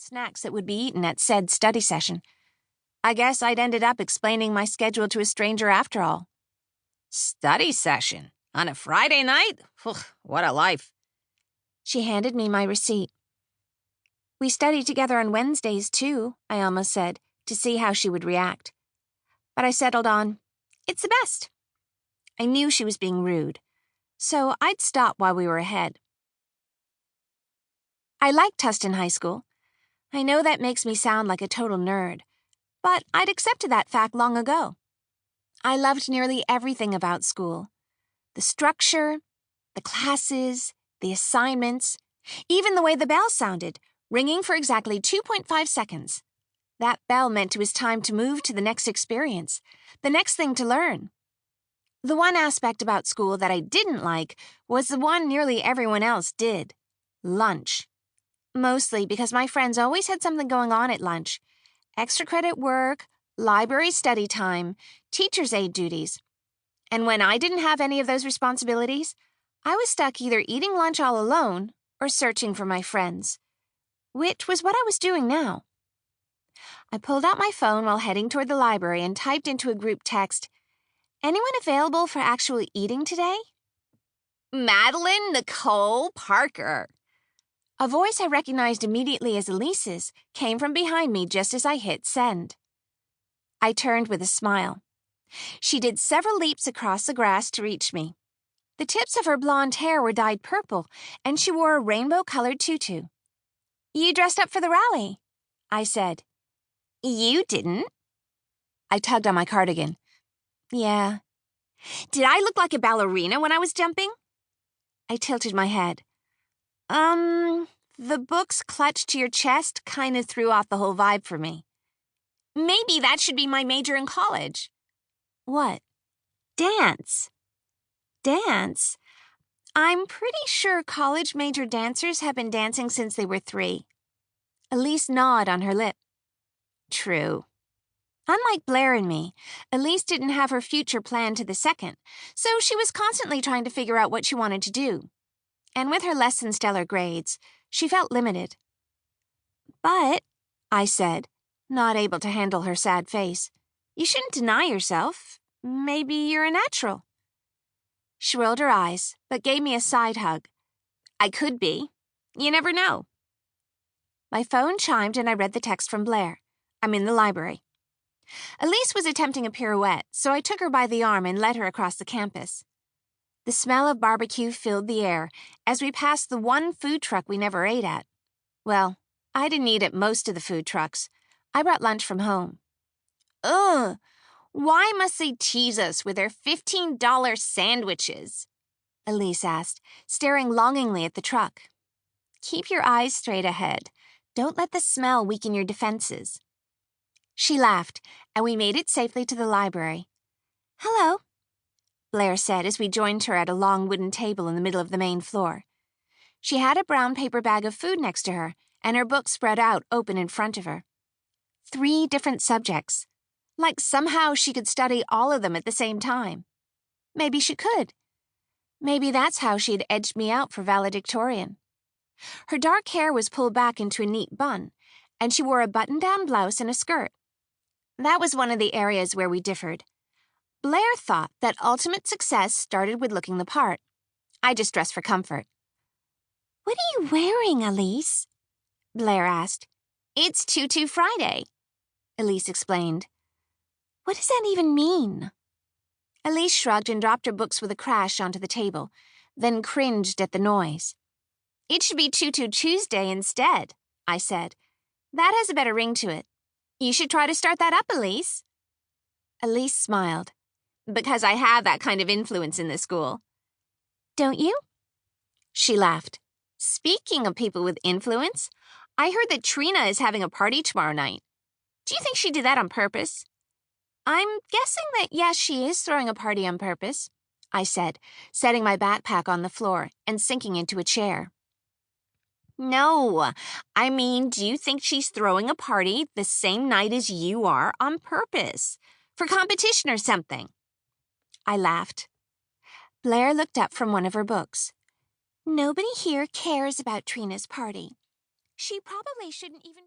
snacks that would be eaten at said study session. I guess I'd ended up explaining my schedule to a stranger after all. Study session? On a Friday night? What a life. She handed me my receipt. We study together on Wednesdays, too, I almost said, to see how she would react. But I settled on, it's the best. I knew she was being rude, so I'd stop while we were ahead. I liked Tustin High School. I know that makes me sound like a total nerd, but I'd accepted that fact long ago. I loved nearly everything about school. The structure, the classes, the assignments, even the way the bell sounded, ringing for exactly 2.5 seconds. That bell meant it was time to move to the next experience, the next thing to learn. The one aspect about school that I didn't like was the one nearly everyone else did: lunch. Mostly because my friends always had something going on at lunch. Extra credit work, library study time, teacher's aide duties. And when I didn't have any of those responsibilities, I was stuck either eating lunch all alone or searching for my friends, which was what I was doing now. I pulled out my phone while heading toward the library and typed into a group text, "Anyone available for actually eating today?" Madeline Nicole Parker. A voice I recognized immediately as Elise's came from behind me just as I hit send. I turned with a smile. She did several leaps across the grass to reach me. The tips of her blonde hair were dyed purple, and she wore a rainbow-colored tutu. "You dressed up for the rally," I said. "You didn't?" I tugged on my cardigan. "Yeah." "Did I look like a ballerina when I was jumping?" I tilted my head. The books clutched to your chest kind of threw off the whole vibe for me." "Maybe that should be my major in college." "What?" "Dance." "Dance? I'm pretty sure college-major dancers have been dancing since they were 3. Elise gnawed on her lip. "True." Unlike Blair and me, Elise didn't have her future planned to the second, so she was constantly trying to figure out what she wanted to do. And with her less than stellar grades, she felt limited. "But," I said, not able to handle her sad face, "you shouldn't deny yourself. Maybe you're a natural." She rolled her eyes, but gave me a side hug. "I could be. You never know." My phone chimed and I read the text from Blair. I'm in the library. Elise was attempting a pirouette, so I took her by the arm and led her across the campus. The smell of barbecue filled the air as we passed the one food truck we never ate at. Well, I didn't eat at most of the food trucks. I brought lunch from home. "Ugh, why must they tease us with their $15 sandwiches?" Elise asked, staring longingly at the truck. "Keep your eyes straight ahead. Don't let the smell weaken your defenses." She laughed, and we made it safely to the library. "Hello," Blair said as we joined her at a long wooden table in the middle of the main floor. She had a brown paper bag of food next to her, and her book spread out open in front of her. 3 different subjects. Like somehow she could study all of them at the same time. Maybe she could. Maybe that's how she had edged me out for valedictorian. Her dark hair was pulled back into a neat bun, and she wore a button-down blouse and a skirt. That was one of the areas where we differed. Blair thought that ultimate success started with looking the part. I just dressed for comfort. "What are you wearing, Elise?" Blair asked. "It's Tutu Friday," Elise explained. "What does that even mean?" Elise shrugged and dropped her books with a crash onto the table, then cringed at the noise. "It should be Tutu Tuesday instead," I said. "That has a better ring to it. You should try to start that up, Elise." Elise smiled. "Because I have that kind of influence in this school." "Don't you?" She laughed. "Speaking of people with influence, I heard that Trina is having a party tomorrow night. Do you think she did that on purpose?" "I'm guessing that yes, she is throwing a party on purpose," I said, setting my backpack on the floor and sinking into a chair. "No, I mean, do you think she's throwing a party the same night as you are on purpose? For competition or something?" I laughed. Blair looked up from one of her books. "Nobody here cares about Trina's party. She probably shouldn't even..."